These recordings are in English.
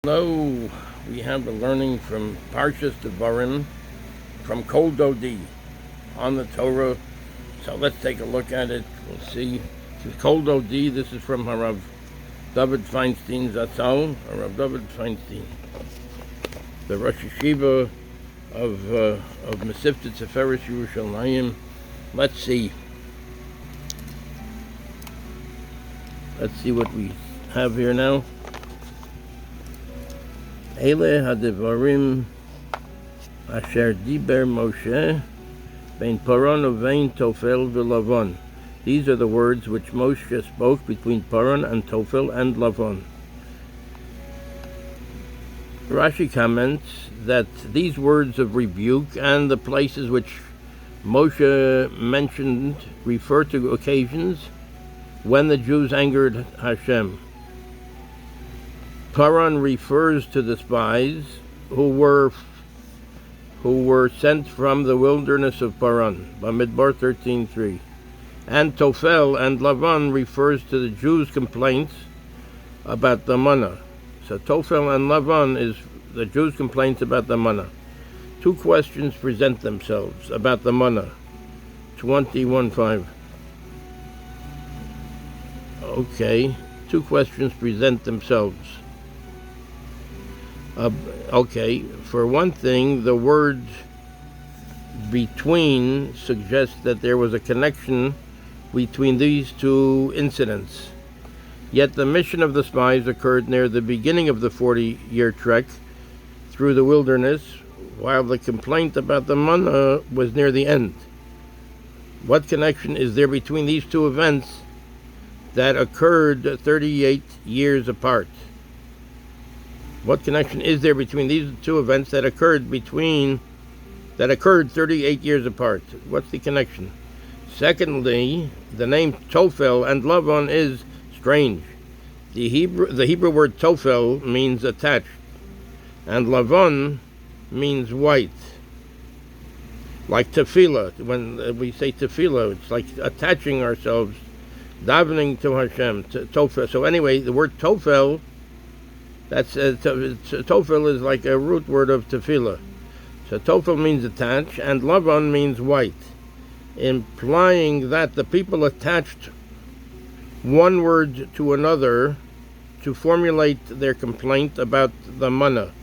So we have a learning from Parshas Devarim from Kol Dodi on the Torah. So let's take a look at it. We'll see. This is Kol Dodi. This is from HaRav Dovid Feinstein zt'l, HaRav Dovid Feinstein, the Rosh Yeshiva of Mesivta Tiferes Yerushalayim. Let's see what we have here now. Ele hadevarim asher diber Moshe bein Paran uvein Tofel v'Lavon. These are the words which Moshe spoke between Paran and Tofel and Lavon. Rashi comments that these words of rebuke and the places which Moshe mentioned refer to occasions when the Jews angered Hashem. Paran refers to the spies who were sent from the wilderness of Paran, Bamidbar 13:3. And Tofel and Lavan refers to the Jews' complaints about the manna. So Tofel and Lavan is the Jews' complaints about the manna. Two questions present themselves about the manna. 21:5. Okay, two questions present themselves. For one thing, the word between suggests that there was a connection between these two incidents. Yet the mission of the spies occurred near the beginning of the 40-year trek through the wilderness, while the complaint about the manna was near the end. What connection is there between these two events that occurred 38 years apart? What connection is there between these two events that occurred 38 years apart? What's the connection? Secondly, the name Tofel and Lavon is strange. The Hebrew word Tofel means attached, and Lavon means white. Like tefillah, when we say tefillah, it's like attaching ourselves, davening to Hashem. Tofel. So anyway, the word Tofel, Tofel is like a root word of tefillah. So Tofel means attached, and Lavan means white, implying that the people attached one word to another to formulate their complaint about the manna,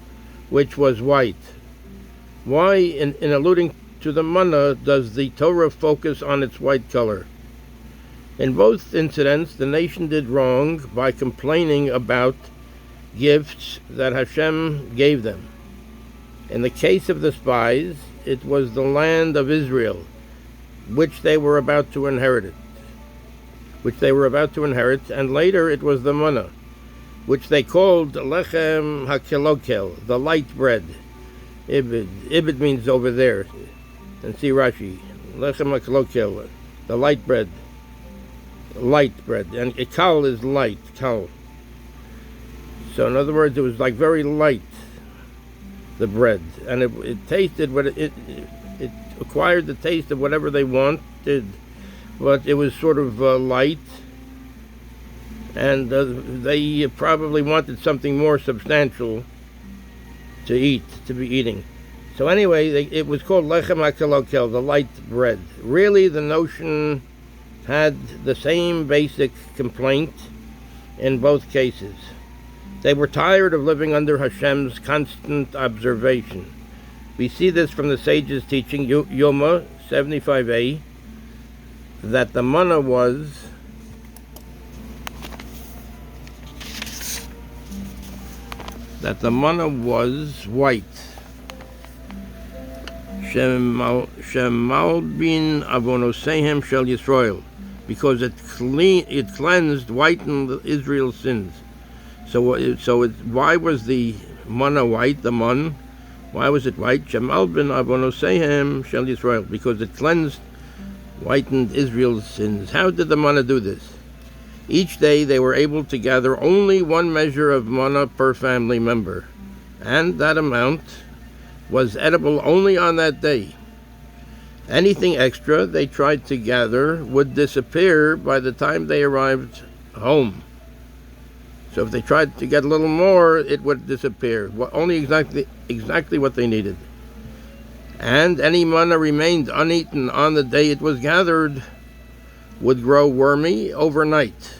which was white. Why, in alluding to the manna, does the Torah focus on its white color? In both incidents, the nation did wrong by complaining about gifts that Hashem gave them. In the case of the spies, it was the land of Israel, which they were about to inherit, and later it was the manna, which they called lechem hakelokel, the light bread. Ibid means over there, and see Rashi, lechem hakelokel, the light bread, and kal is light, kal. So in other words, it was like very light, the bread, and it tasted what it acquired the taste of whatever they wanted, but it was sort of light, and they probably wanted something more substantial to be eating. So anyway, it was called lechem hakelokel, the light bread. Really, the notion had the same basic complaint in both cases. They were tired of living under Hashem's constant observation. We see this from the sages' teaching, Yoma 75a, that the manna was white. Shemalbin avonosehem shel Yisrael, because it cleansed, whitened Israel's sins. So why was the manna white, the man? Why was it white? Shemalbin avonosehem shel Yisrael, because it cleansed, whitened Israel's sins. How did the manna do this? Each day they were able to gather only one measure of manna per family member, and that amount was edible only on that day. Anything extra they tried to gather would disappear by the time they arrived home. So if they tried to get a little more, it would disappear. Only exactly what they needed. And any manna remained uneaten on the day it was gathered would grow wormy overnight.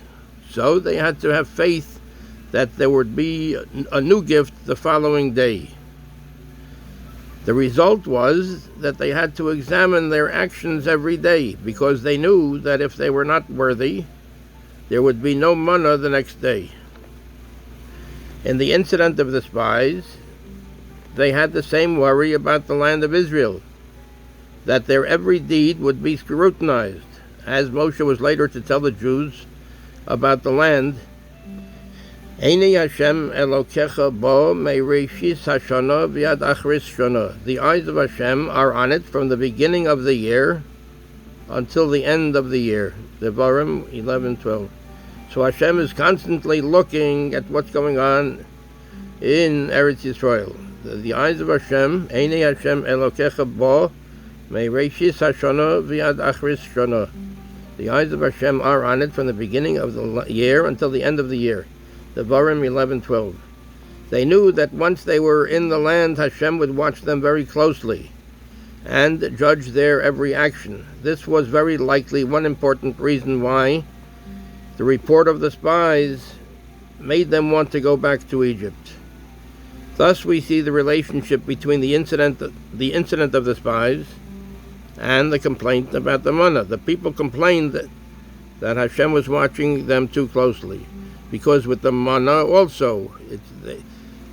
So they had to have faith that there would be a new gift the following day. The result was that they had to examine their actions every day, because they knew that if they were not worthy, there would be no manna the next day. In the incident of the spies, they had the same worry about the land of Israel, that their every deed would be scrutinized, as Moshe was later to tell the Jews about the land. Eini Hashem Elokecha bo meireshis hashana v'ad achris shana. The eyes of Hashem are on it from the beginning of the year until the end of the year. Devarim 11:12. So Hashem is constantly looking at what's going on in Eretz Yisrael. The eyes of Hashem, Eini Hashem Elokecha bo meireshis hashana v'ad achris shana. The eyes of Hashem are on it from the beginning of the year until the end of the year. Devarim 11:12. They knew that once they were in the land, Hashem would watch them very closely and judge their every action. This was very likely one important reason why the report of the spies made them want to go back to Egypt. Thus we see the relationship between the incident of the spies and the complaint about the manna. The people complained that Hashem was watching them too closely, because with the manna also,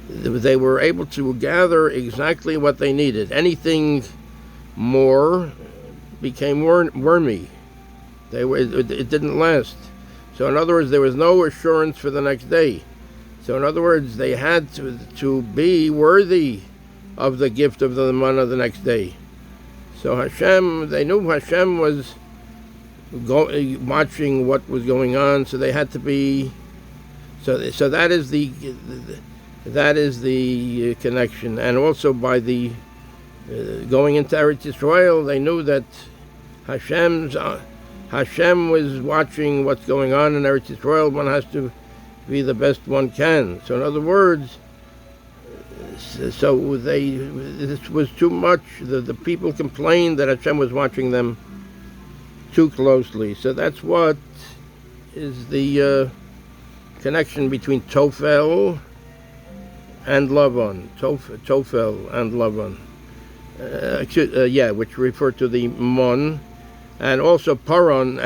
they were able to gather exactly what they needed. Anything more became wormy. It didn't last. So in other words, there was no assurance for the next day. So in other words, they had to be worthy of the gift of the manna the next day. So they knew Hashem was watching what was going on, so they had to be. So that is the connection, and also by the going into Eretz Yisrael, they knew that Hashem was watching what's going on in Eretz Yisrael. One has to be the best one can. So in other words, this was too much. The people complained that Hashem was watching them too closely. So that's what is the connection between Tofel and Lavan. Tofel and Lavan. Which refer to the Mon, and also Paran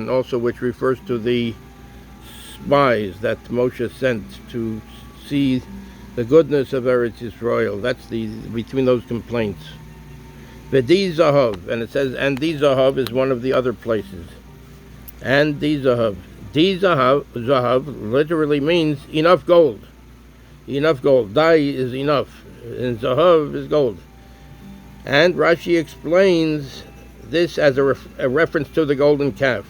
also, which refers to the spies that Moshe sent to see the goodness of Eretz Yisrael. That's between those complaints. V'di Zahav, and it says, and Di Zahav is one of the other places. And Di Zahav. Di Zahav literally means enough gold. Enough gold. Dai is enough, and Zahav is gold. And Rashi explains this as a reference to the golden calf.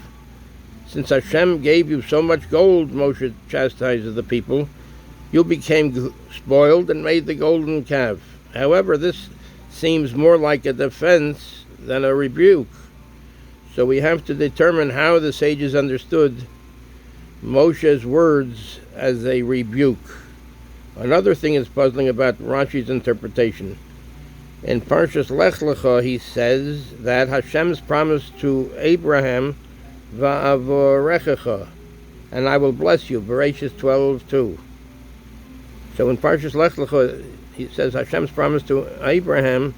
Since Hashem gave you so much gold, Moshe chastises the people, you became spoiled and made the golden calf. However, this seems more like a defense than a rebuke. So we have to determine how the sages understood Moshe's words as a rebuke. Another thing is puzzling about Rashi's interpretation. In Parshas Lech Lecha, he says that Hashem's promise to Abraham, Va'avorechecha, and I will bless you, Bereshis 12:2. So in Parshas Lech Lecha, he says Hashem's promise to Abraham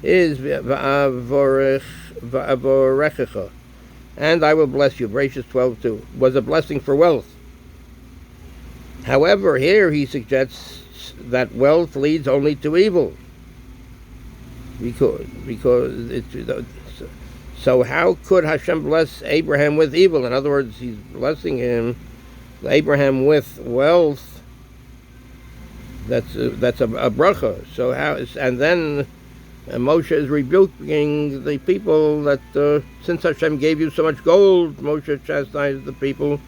is Va'avorechecha, and I will bless you, Bereshis 12:2, was a blessing for wealth. However, here he suggests that wealth leads only to evil. Because so how could Hashem bless Abraham with evil? In other words, he's blessing Abraham with wealth. That's a bracha. So how? And then Moshe is rebuking the people that since Hashem gave you so much gold, Moshe chastised the people.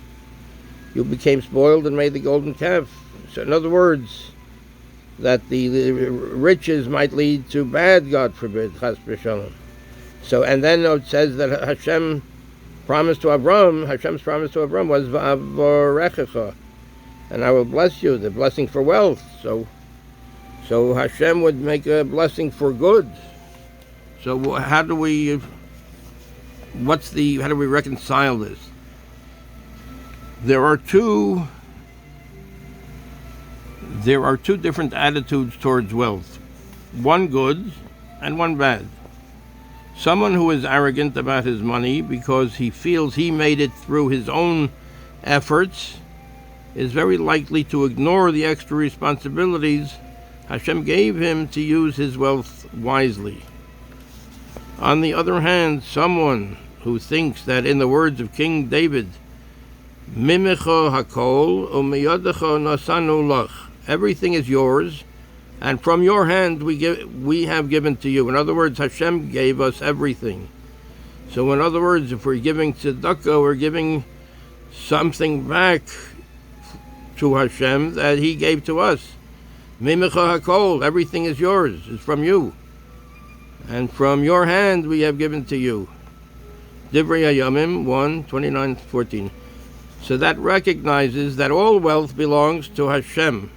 You became spoiled and made the golden calf. So in other words, that the riches might lead to bad, God forbid, chas v'shalom. So, and then it says that Hashem's promise to Avram was va'avorechecha, and I will bless you. The blessing for wealth. So Hashem would make a blessing for good. So how do we reconcile this? There are two different attitudes towards wealth. One good and one bad. Someone who is arrogant about his money because he feels he made it through his own efforts is very likely to ignore the extra responsibilities Hashem gave him to use his wealth wisely. On the other hand, someone who thinks that, in the words of King David, Mimecha hakol u'miyadecha nasanu lach, everything is yours, and from your hand we have given to you. In other words, Hashem gave us everything. So in other words, if we're giving tzedakah, we're giving something back to Hashem that He gave to us. Mimecha hakol, everything is yours, it's from you. And from your hand we have given to you. Divrei Hayamim 1:29-14. So that recognizes that all wealth belongs to Hashem,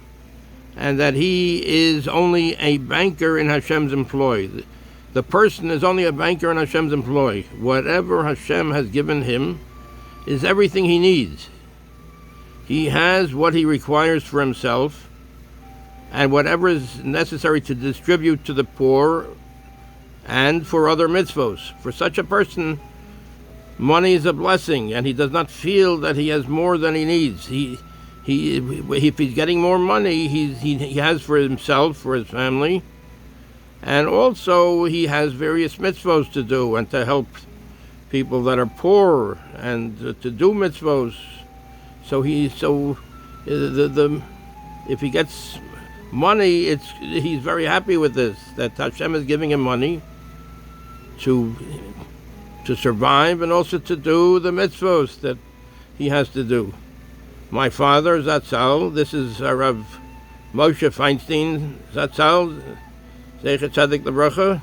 and that He is only a banker in Hashem's employ. The person is only a banker in Hashem's employ. Whatever Hashem has given him is everything he needs. He has what he requires for himself, and whatever is necessary to distribute to the poor and for other mitzvos. For such a person, money is a blessing, and he does not feel that he has more than he needs. If he's getting more money, he has for himself, for his family, and also he has various mitzvos to do and to help people that are poor and to do mitzvos. If he gets money, he's very happy with this, that Hashem is giving him money to survive and also to do the mitzvos that he has to do. My father, zt'l, this is HaRav Moshe Feinstein, zt'l, Zeichet Tzadik L'Bracha,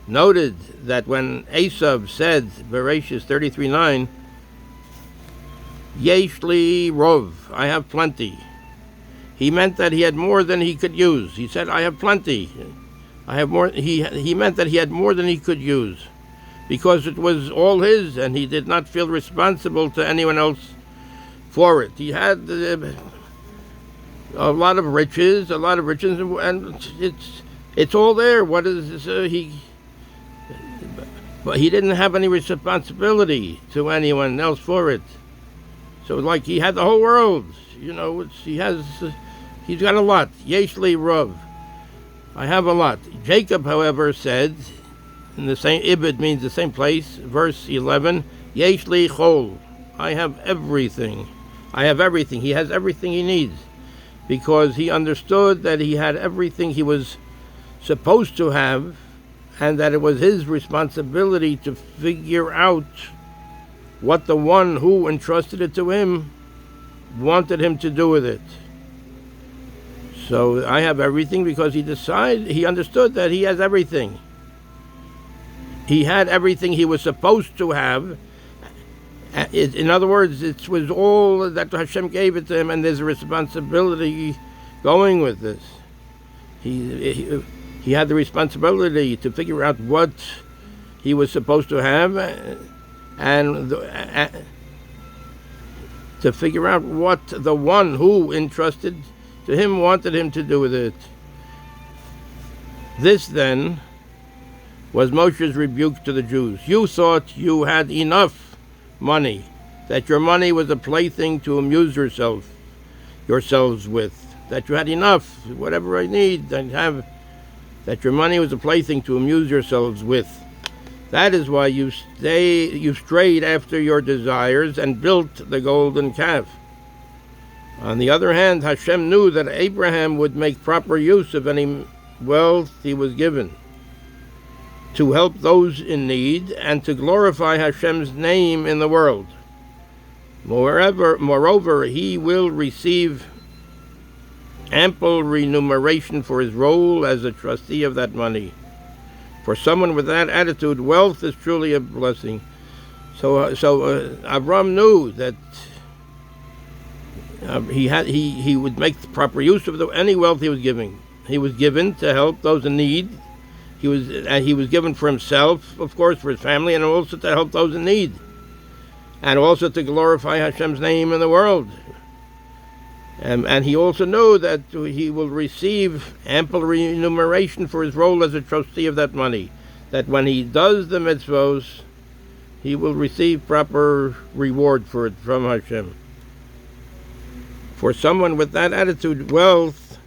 noted that when Esav said, Bereshis 33:9, Yesh li rov, I have plenty, he meant that he had more than he could use. He said, I have plenty. I have more. He meant that he had more than he could use, because it was all his, and he did not feel responsible to anyone else for it. He had a lot of riches, and it's all there. What is but he didn't have any responsibility to anyone else for it. So like he had the whole world, he's got a lot. Yesh li rov, I have a lot. Jacob, however, said, in the same, Ibid means the same place, verse 11, Yesh li chol, I have everything. I have everything. He has everything he needs, because he understood that he had everything he was supposed to have, and that it was his responsibility to figure out what the one who entrusted it to him wanted him to do with it. So I have everything because he understood that he has everything. He had everything he was supposed to have. In other words, it was all that Hashem gave it to him, and there's a responsibility going with this. He had the responsibility to figure out what he was supposed to have, and to figure out what the one who entrusted to him wanted him to do with it. This then was Moshe's rebuke to the Jews. You thought you had enough money, that your money was a plaything to amuse yourselves with, that you had enough, whatever I need, that your money was a plaything to amuse yourselves with. That is why you strayed after your desires and built the golden calf. On the other hand, Hashem knew that Abraham would make proper use of any wealth he was given to help those in need and to glorify Hashem's name in the world. Moreover, he will receive ample remuneration for his role as a trustee of that money. For someone with that attitude, wealth is truly a blessing. So Avram knew that he would make the proper use of any wealth he was giving. He was given to help those in need. He was given for himself, of course, for his family, and also to help those in need, and also to glorify Hashem's name in the world. And he also knew that he will receive ample remuneration for his role as a trustee of that money, that when he does the mitzvos, he will receive proper reward for it from Hashem. For someone with that attitude, wealth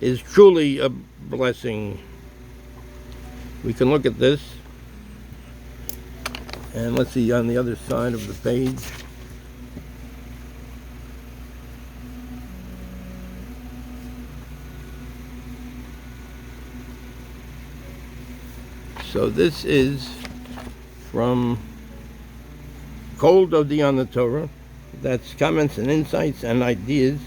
is truly a blessing. We can look at this, and let's see on the other side of the page. So this is from Kol Dodi on the Torah. That's comments and insights and ideas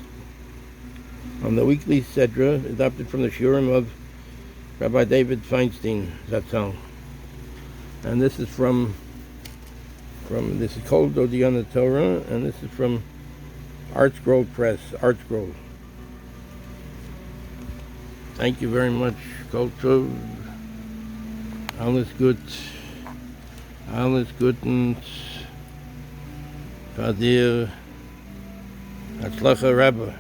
on the weekly Sedra adopted from the Shurim of Rabbi Dovid Feinstein, zt'l. And this is this is Kol Dodi on the Torah, and this is from Art Scroll Press, Art Scroll. Thank you very much, Kol Tov. Alles gut. Alles Gutens. Kadir. Hatzlacha Rabba.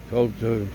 Kol Tov.